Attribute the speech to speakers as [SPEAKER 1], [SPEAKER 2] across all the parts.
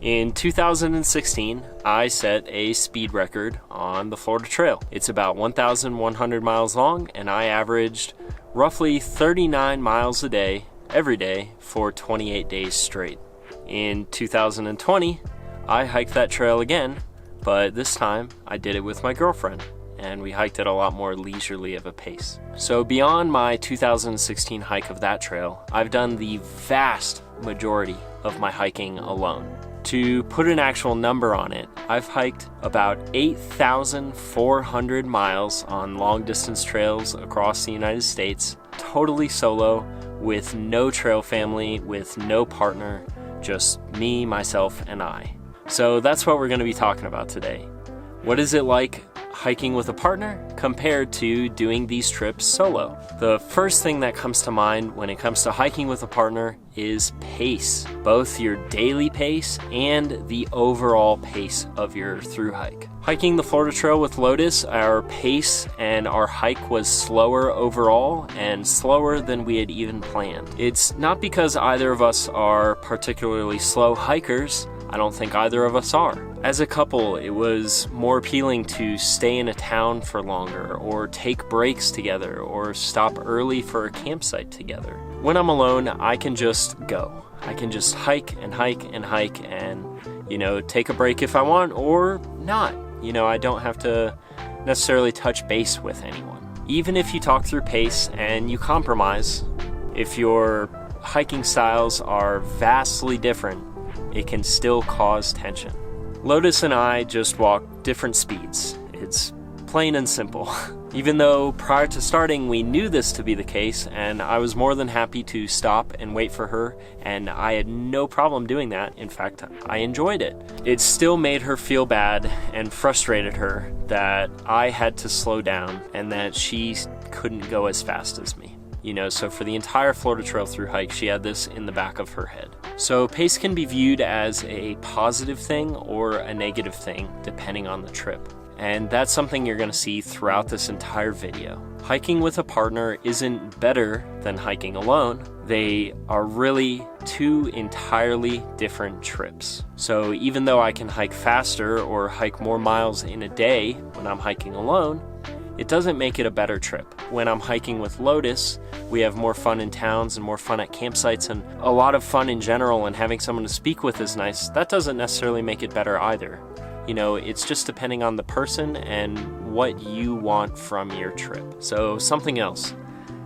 [SPEAKER 1] In 2016, I set a speed record on the Florida Trail. It's about 1,100 miles long, and I averaged roughly 39 miles a day, every day, for 28 days straight. In 2020, I hiked that trail again, but this time I did it with my girlfriend, and we hiked at a lot more leisurely of a pace. So beyond my 2016 hike of that trail, I've done the vast majority of my hiking alone. To put an actual number on it, I've hiked about 8,400 miles on long distance trails across the United States, totally solo, with no trail family, with no partner, just me, myself, and I. So that's what we're going to be talking about today. What is it like hiking with a partner compared to doing these trips solo? The first thing that comes to mind when it comes to hiking with a partner is pace, both your daily pace and the overall pace of your through hike. Hiking the Florida Trail with Lotus, our pace and our hike was slower overall and slower than we had even planned. It's not because either of us are particularly slow hikers. I don't think either of us are. As a couple, it was more appealing to stay in a town for longer, or take breaks together, or stop early for a campsite together. When I'm alone, I can just go. I can just hike and hike and hike and, take a break if I want or not. I don't have to necessarily touch base with anyone. Even if you talk through pace and you compromise, if your hiking styles are vastly different, it can still cause tension. Lotus and I just walk different speeds. It's plain and simple. Even though prior to starting we knew this to be the case, and I was more than happy to stop and wait for her, and I had no problem doing that. In fact, I enjoyed it. It still made her feel bad and frustrated her that I had to slow down and that she couldn't go as fast as me. So for the entire Florida Trail through hike, she had this in the back of her head. So pace can be viewed as a positive thing or a negative thing, depending on the trip. And that's something you're going to see throughout this entire video. Hiking with a partner isn't better than hiking alone. They are really two entirely different trips. So even though I can hike faster or hike more miles in a day when I'm hiking alone, it doesn't make it a better trip. When I'm hiking with Lotus, we have more fun in towns and more fun at campsites and a lot of fun in general, and having someone to speak with is nice. That doesn't necessarily make it better either. It's just depending on the person and what you want from your trip. So something else.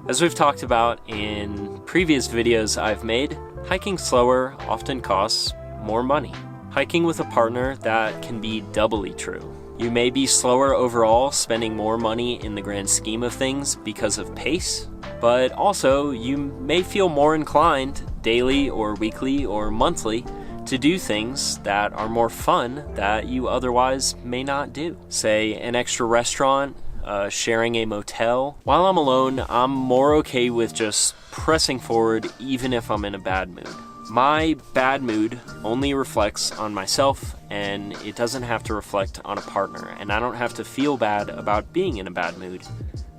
[SPEAKER 1] As we've talked about in previous videos I've made, hiking slower often costs more money. Hiking with a partner, that can be doubly true. You may be slower overall, spending more money in the grand scheme of things because of pace, but also you may feel more inclined daily or weekly or monthly to do things that are more fun that you otherwise may not do. Say an extra restaurant, sharing a motel. While I'm alone, I'm more okay with just pressing forward even if I'm in a bad mood. My bad mood only reflects on myself, and it doesn't have to reflect on a partner, and I don't have to feel bad about being in a bad mood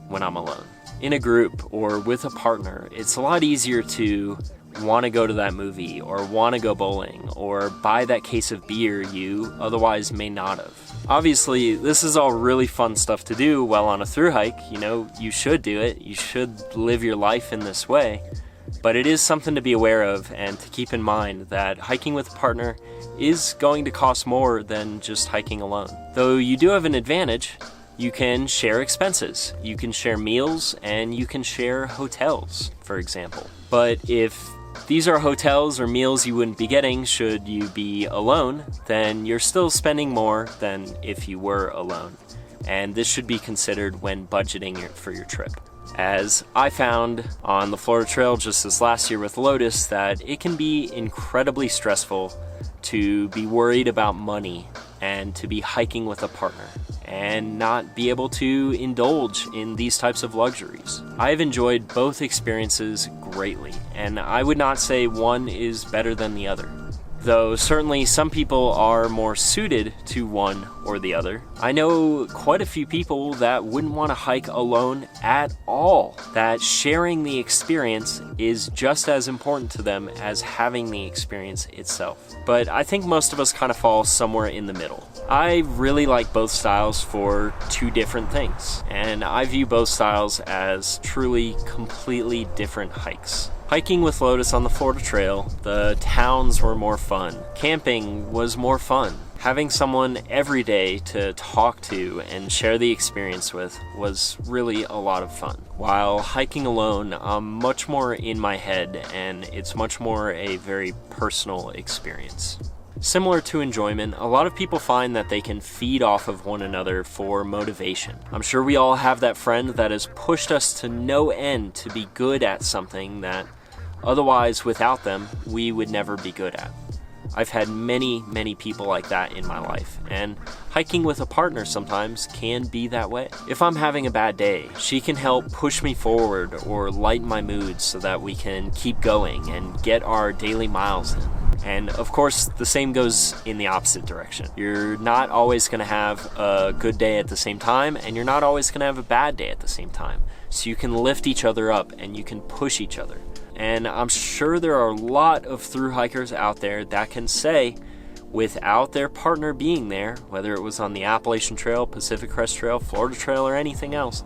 [SPEAKER 1] when I'm alone. In a group or with a partner, it's a lot easier to want to go to that movie or want to go bowling or buy that case of beer you otherwise may not have. Obviously, this is all really fun stuff to do while on a thru hike. You should do it. You should live your life in this way. But it is something to be aware of and to keep in mind that hiking with a partner is going to cost more than just hiking alone. Though you do have an advantage. You can share expenses, you can share meals, and you can share hotels, for example. But if these are hotels or meals you wouldn't be getting should you be alone, then you're still spending more than if you were alone. And this should be considered when budgeting for your trip. As I found on the Florida Trail just this last year with Lotus, that it can be incredibly stressful to be worried about money and to be hiking with a partner and not be able to indulge in these types of luxuries. I've enjoyed both experiences greatly, and I would not say one is better than the other. though certainly some people are more suited to one or the other. I know quite a few people that wouldn't want to hike alone at all, that sharing the experience is just as important to them as having the experience itself. But I think most of us kind of fall somewhere in the middle. I really like both styles for two different things, and I view both styles as truly completely different hikes. Hiking with Lotus on the Florida Trail, the towns were more fun. Camping was more fun. Having someone every day to talk to and share the experience with was really a lot of fun. While hiking alone, I'm much more in my head, and it's much more a very personal experience. Similar to enjoyment, a lot of people find that they can feed off of one another for motivation. I'm sure we all have that friend that has pushed us to no end to be good at something that otherwise, without them, we would never be good at. I've had many people like that in my life, and hiking with a partner sometimes can be that way. If I'm having a bad day, she can help push me forward or lighten my mood so that we can keep going and get our daily miles in. And of course, the same goes in the opposite direction. You're not always going to have a good day at the same time, and you're not always going to have a bad day at the same time. So you can lift each other up and you can push each other. And I'm sure there are a lot of thru hikers out there that can say, without their partner being there, whether it was on the Appalachian Trail, Pacific Crest Trail, Florida Trail, or anything else,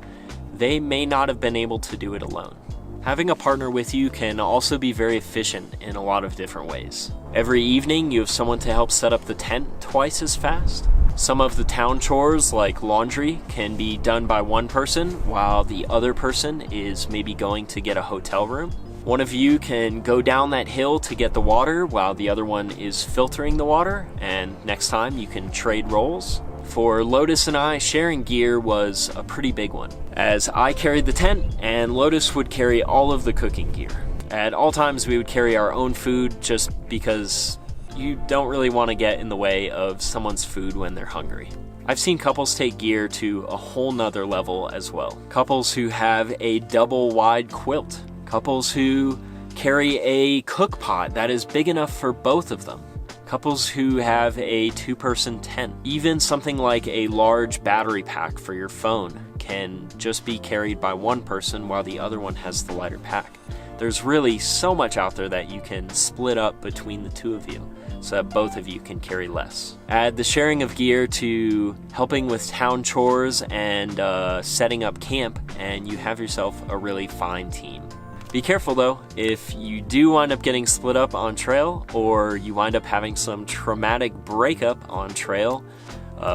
[SPEAKER 1] they may not have been able to do it alone. Having a partner with you can also be very efficient in a lot of different ways. Every evening, you have someone to help set up the tent twice as fast. Some of the town chores, like laundry, can be done by one person, while the other person is maybe going to get a hotel room. One of you can go down that hill to get the water while the other one is filtering the water, and next time you can trade roles. For Lotus and I, sharing gear was a pretty big one, as I carried the tent and Lotus would carry all of the cooking gear. At all times we would carry our own food just because you don't really want to get in the way of someone's food when they're hungry. I've seen couples take gear to a whole nother level as well. Couples who have a double wide quilt. Couples who carry a cook pot that is big enough for both of them. Couples who have a two-person tent. Even something like a large battery pack for your phone can just be carried by one person while the other one has the lighter pack. There's really so much out there that you can split up between the two of you so that both of you can carry less. Add the sharing of gear to helping with town chores and setting up camp, and you have yourself a really fine team. Be careful though, if you do wind up getting split up on trail, or you wind up having some traumatic breakup on trail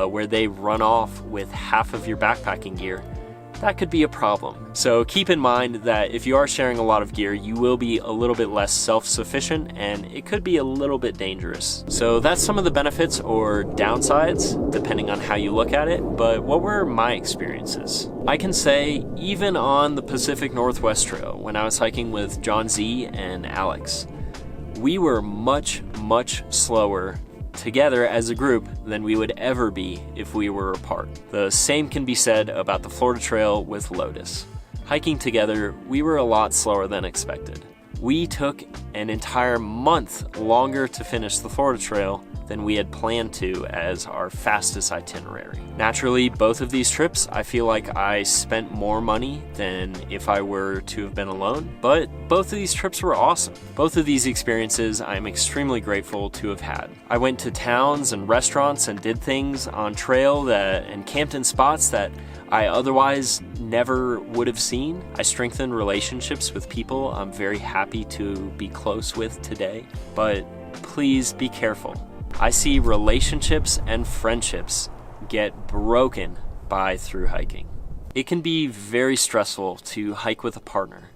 [SPEAKER 1] where they run off with half of your backpacking gear, that could be a problem. So keep in mind that if you are sharing a lot of gear, you will be a little bit less self-sufficient, and it could be a little bit dangerous. So that's some of the benefits or downsides, depending on how you look at it. But what were my experiences? I can say, even on the Pacific Northwest Trail, when I was hiking with John Z and Alex, we were much slower together as a group than we would ever be if we were apart. The same can be said about the Florida Trail with Lotus. Hiking together, we were a lot slower than expected. We took an entire month longer to finish the Florida Trail than we had planned to as our fastest itinerary. Naturally, both of these trips, I feel like I spent more money than if I were to have been alone, but both of these trips were awesome. Both of these experiences I'm extremely grateful to have had. I went to towns and restaurants and did things on trail and camped in spots that I otherwise never would have seen. I strengthened relationships with people I'm very happy to be close with today, but please be careful. I see relationships and friendships get broken by thru hiking. It can be very stressful to hike with a partner,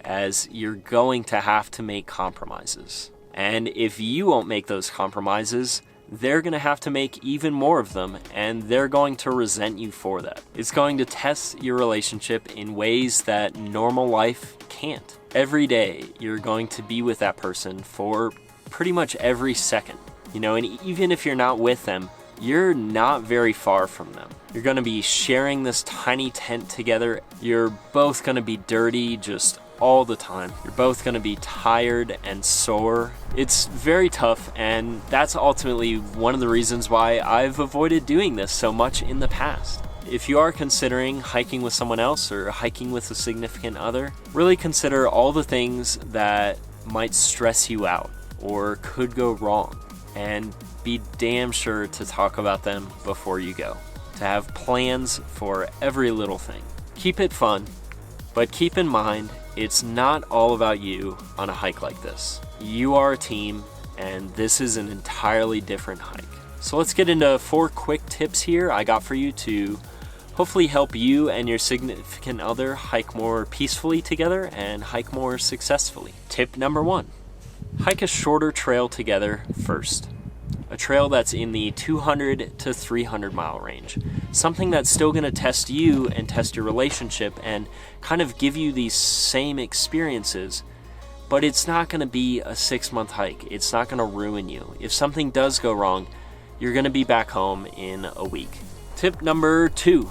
[SPEAKER 1] as you're going to have to make compromises. And if you won't make those compromises, they're going to have to make even more of them, and they're going to resent you for that. It's going to test your relationship in ways that normal life can't. Every day, you're going to be with that person for pretty much every second. And even if you're not with them, you're not very far from them. You're going to be sharing this tiny tent together. You're both going to be dirty just all the time. You're both gonna be tired and sore. It's very tough, and that's ultimately one of the reasons why I've avoided doing this so much in the past. If you are considering hiking with someone else or hiking with a significant other, really consider all the things that might stress you out or could go wrong, and be damn sure to talk about them before you go, to have plans for every little thing. Keep it fun, but keep in mind it's not all about you on a hike like this. You are a team, and this is an entirely different hike. So let's get into 4 quick tips here I got for you to hopefully help you and your significant other hike more peacefully together and hike more successfully. Tip number 1, hike a shorter trail together first. A trail that's in the 200 to 300 mile range. Something that's still gonna test you and test your relationship and kind of give you these same experiences, but it's not gonna be a 6-month hike. It's not gonna ruin you. If something does go wrong, you're gonna be back home in a week. Tip number 2,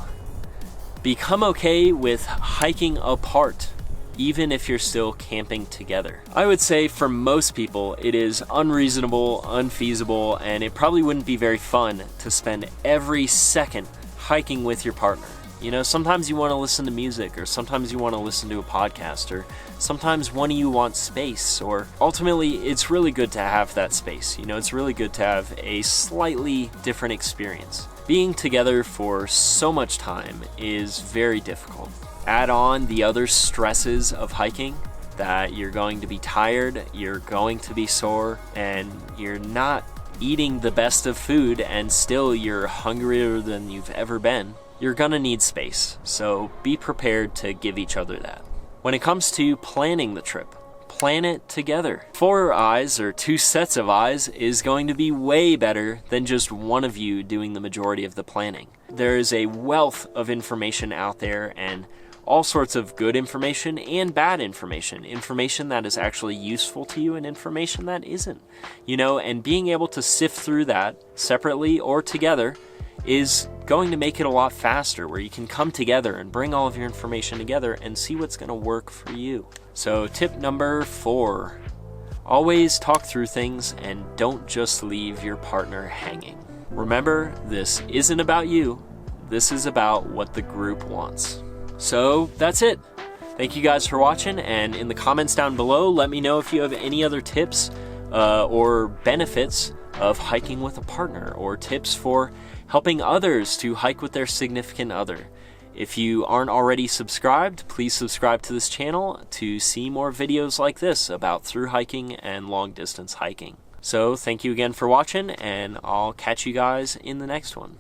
[SPEAKER 1] become okay with hiking apart, even if you're still camping together. I would say for most people, it is unreasonable, unfeasible, and it probably wouldn't be very fun to spend every second hiking with your partner. You know, sometimes you want to listen to music, or sometimes you want to listen to a podcast, or sometimes one of you wants space, or ultimately it's really good to have that space. You know, it's really good to have a slightly different experience. Being together for so much time is very difficult. Add on the other stresses of hiking, that you're going to be tired, you're going to be sore, and you're not eating the best of food, and still you're hungrier than you've ever been. You're gonna need space, so be prepared to give each other that. When it comes to planning the trip, plan it together. 4 eyes, or 2 sets of eyes, is going to be way better than just one of you doing the majority of the planning. There is a wealth of information out there, and all sorts of good information and bad information. Information that is actually useful to you and information that isn't. You know, and being able to sift through that separately or together is going to make it a lot faster, where you can come together and bring all of your information together and see what's going to work for you. So tip number 4, always talk through things and don't just leave your partner hanging. Remember, this isn't about you. This is about what the group wants. So that's it. Thank you guys for watching, and in the comments down below, let me know if you have any other tips or benefits of hiking with a partner, or tips for helping others to hike with their significant other. If you aren't already subscribed, please subscribe to this channel to see more videos like this about through hiking and long distance hiking. So thank you again for watching, and I'll catch you guys in the next one.